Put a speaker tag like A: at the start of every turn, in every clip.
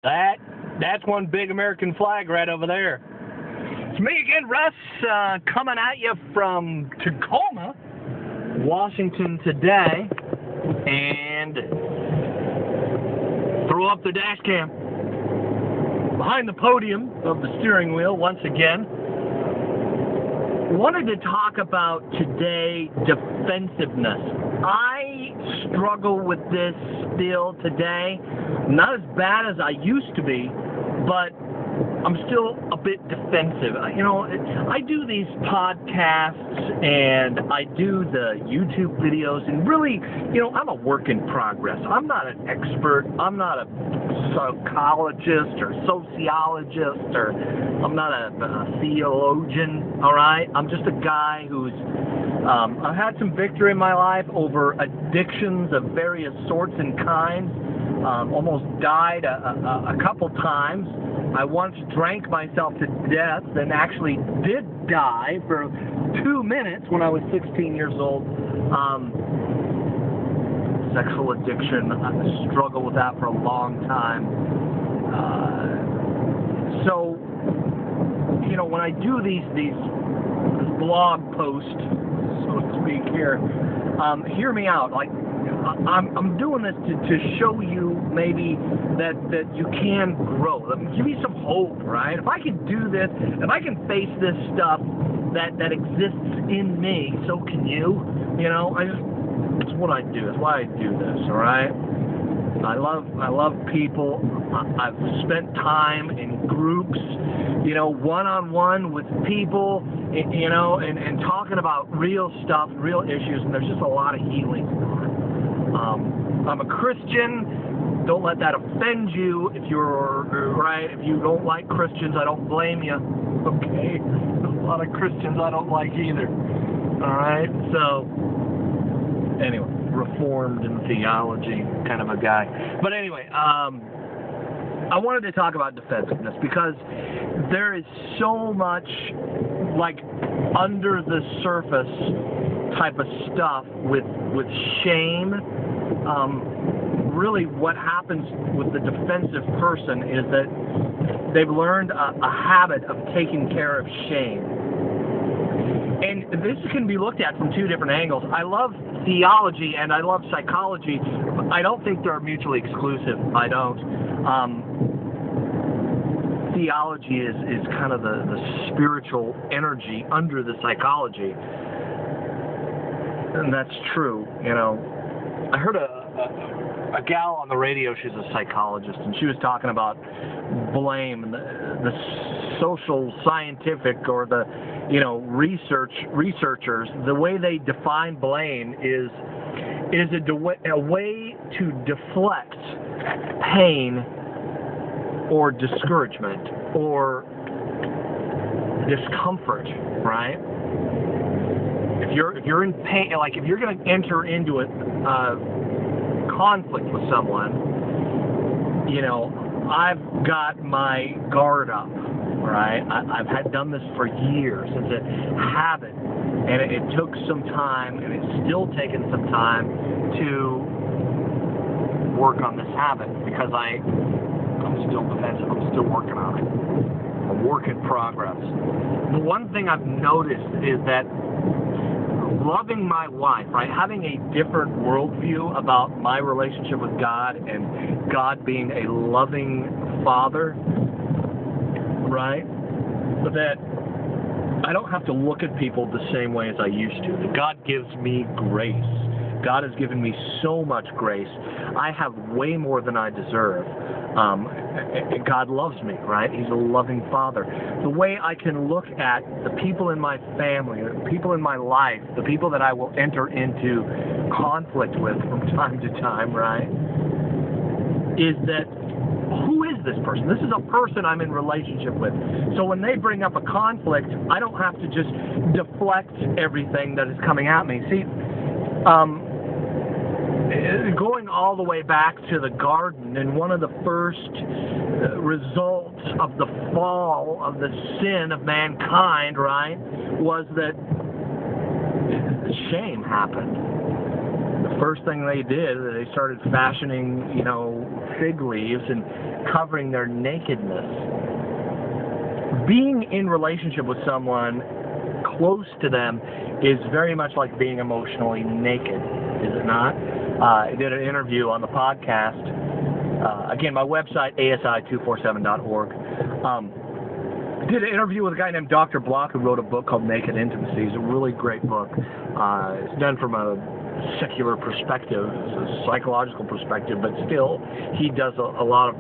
A: That's one big American flag right over there. It's me again, Russ, coming at you from Tacoma, Washington today, and throw up the dash cam behind the podium of the steering wheel once again. Wanted to talk about today defensiveness. I struggle with this still today. Not as bad as I used to be, but I'm still a bit defensive. You know, I do these podcasts and I do the YouTube videos, and really, you know, I'm a work in progress. I'm not an expert. I'm not a psychologist or sociologist, or I'm not a theologian, all right? I'm just a guy who's I've had some victory in my life over addictions of various sorts and kinds. Almost died a couple times. I once drank myself to death and actually did die for 2 minutes when I was 16 years old. Sexual addiction, I struggled with that for a long time. So, you know, when I do these blog posts, so to speak here, hear me out. Like, I'm doing this to show you maybe that you can grow. Give me some hope, right? If I can do this, if I can face this stuff that exists in me, so can you. You know, it's what I do. It's why I do this, all right? I love people. I've spent time in groups, you know, one-on-one with people, you know, and talking about real stuff, real issues, and there's just a lot of healing going on. I'm a Christian. Don't let that offend you. If you're right, if you don't like Christians, I don't blame you. Okay, there's a lot of Christians I don't like either. All right, so anyway, reformed in theology kind of a guy. But anyway, I wanted to talk about defensiveness because there is so much like under the surface type of stuff with shame. Really what happens with the defensive person is that they've learned a habit of taking care of shame. And this can be looked at from two different angles. I love theology and I love psychology. I don't think they're mutually exclusive. I don't. Theology is kind of the spiritual energy under the psychology. And that's true, you know. I heard a gal on the radio, she's a psychologist, and she was talking about blame, and the social scientific or the, you know, researchers, the way they define blame is a way to deflect pain or discouragement or discomfort, right? If you're in pain, like if you're going to enter into a conflict with someone, you know, I've got my guard up, right? I've done this for years. It's a habit, and it took some time, and it's still taking some time to work on this habit because I'm still defensive. I'm still working on it. A work in progress. The one thing I've noticed is that loving my wife, right, having a different worldview about my relationship with God and God being a loving Father, right, that I don't have to look at people the same way as I used to. That God gives me grace. God has given me so much grace. I have way more than I deserve. God loves me, right? He's a loving Father. The way I can look at the people in my family, the people in my life, the people that I will enter into conflict with from time to time, right, is that who is this person? This is a person I'm in relationship with. So when they bring up a conflict, I don't have to just deflect everything that is coming at me. See, going all the way back to the garden, and one of the first results of the fall of the sin of mankind, right, was that shame happened. The First thing they did, they started fashioning, you know, fig leaves and covering their nakedness. Being in relationship with someone close to them is very much like being emotionally naked, is it not? I did an interview on the podcast. Again, my website, asi247.org. Did an interview with a guy named Dr. Block who wrote a book called Naked Intimacy. It's a really great book. It's done from a secular perspective, a psychological perspective, but still he does a lot of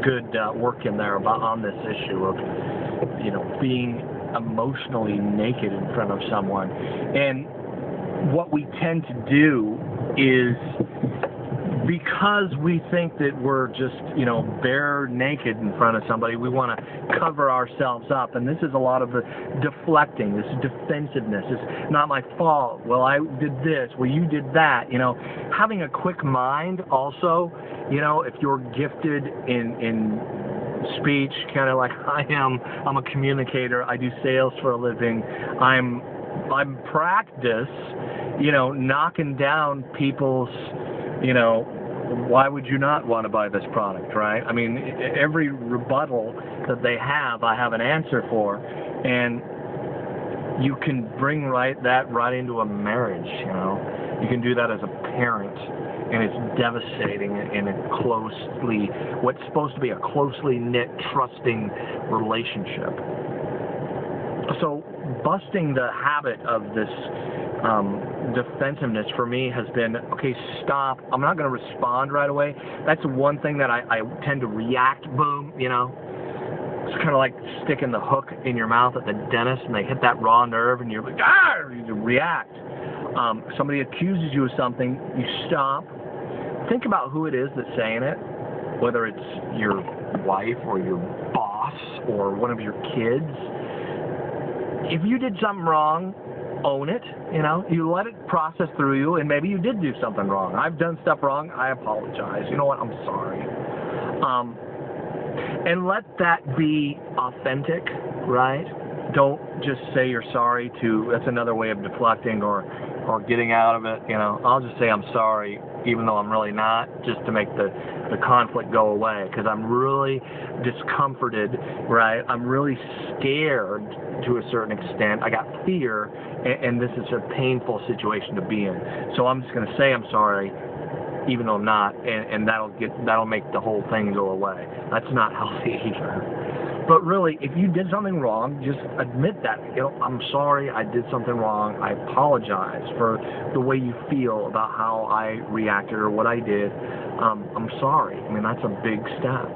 A: good work in there on this issue of, you know, being emotionally naked in front of someone. And what we tend to do is, because we think that we're just, you know, bare naked in front of somebody, we want to cover ourselves up. And this is a lot of the deflecting, this is defensiveness. It's not my fault. Well, I did this. Well, you did that. You know, having a quick mind also, you know, if you're gifted in speech, kind of like I am. I'm a communicator. I do sales for a living. I'm practice, you know, knocking down people's, you know, why would you not want to buy this product, right? I mean, every rebuttal that they have, I have an answer for, and you can bring that right into a marriage, you know. You can do that as a parent, and it's devastating in a what's supposed to be a closely knit, trusting relationship. So busting the habit of this defensiveness for me has been, okay, stop. I'm not going to respond right away. That's one thing that I tend to react, boom, you know. It's kind of like sticking the hook in your mouth at the dentist and they hit that raw nerve and you're like, ah, you react. Somebody accuses you of something, you stop. Think about who it is that's saying it, whether it's your wife or your boss or one of your kids. If you did something wrong, own it, you know, you let it process through you, and maybe you did do something wrong. I've done stuff wrong, I apologize. You know what, I'm sorry. And let that be authentic, right? Don't just say you're sorry that's another way of deflecting or getting out of it, you know. I'll just say I'm sorry, even though I'm really not, just to make the conflict go away, because I'm really discomforted, right? I'm really scared to a certain extent. I got fear, and this is a painful situation to be in. So I'm just going to say I'm sorry, even though I'm not, and that'll make the whole thing go away. That's not healthy either. But really, if you did something wrong, just admit that. You know, I'm sorry, I did something wrong. I apologize for the way you feel about how I reacted or what I did. I'm sorry. I mean, that's a big step.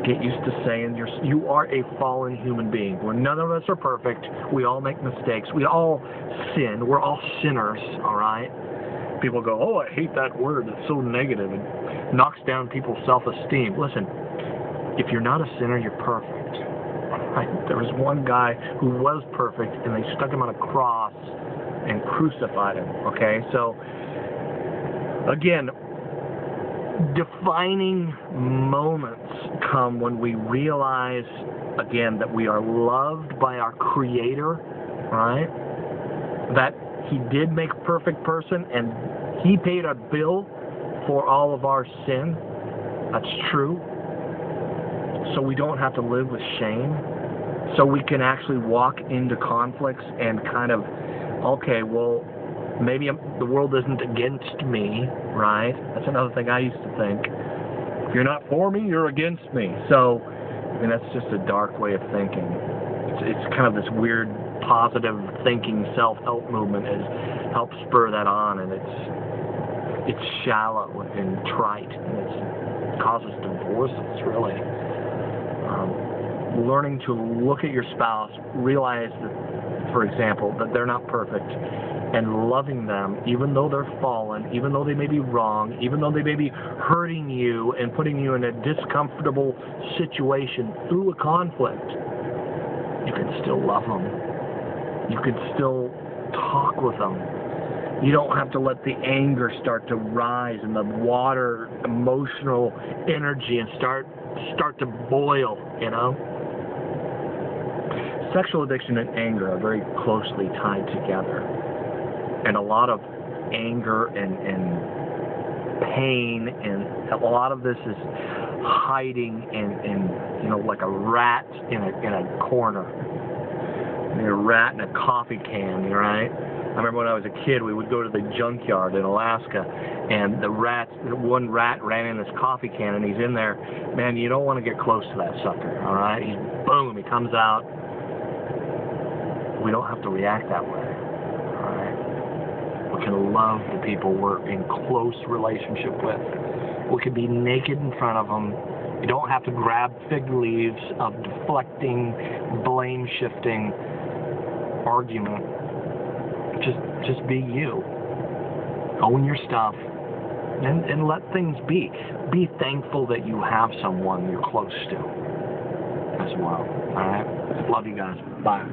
A: Get used to saying you are a fallen human being. Where none of us are perfect. We all make mistakes. We all sin. We're all sinners, all right? People go, oh, I hate that word. It's so negative. It knocks down people's self-esteem. Listen, if you're not a sinner, you're perfect. Right? There was one guy who was perfect, and they stuck him on a cross and crucified him. Okay? So, again, defining moments come when we realize, again, that we are loved by our Creator, right? That He did make a perfect person, and He paid a bill for all of our sin. That's true. So we don't have to live with shame. So we can actually walk into conflicts and kind of, okay, well, maybe the world isn't against me, right? That's another thing I used to think. If you're not for me, you're against me. So, I mean, that's just a dark way of thinking. It's kind of this weird positive thinking self-help movement has helped spur that on, and it's shallow and trite, and it causes divorces, really. Learning to look at your spouse, realize that, for example, that they're not perfect, and loving them, even though they're fallen, even though they may be wrong, even though they may be hurting you and putting you in a discomfortable situation through a conflict, you can still love them. You can still talk with them. You don't have to let the anger start to rise and the water, emotional energy, and start to boil, you know? Sexual addiction and anger are very closely tied together. And a lot of anger and pain, and a lot of this is hiding in you know, like a rat in a corner. You're a rat in a coffee can, right? I remember when I was a kid, we would go to the junkyard in Alaska, and one rat ran in this coffee can, and he's in there. Man, you don't want to get close to that sucker, all right? Boom, he comes out. We don't have to react that way, all right? We can love the people we're in close relationship with. We can be naked in front of them. You don't have to grab fig leaves of deflecting, blame-shifting argument. Just be you. Own your stuff, and let things be. Be thankful that you have someone you're close to as well. All right? Love you guys. Bye.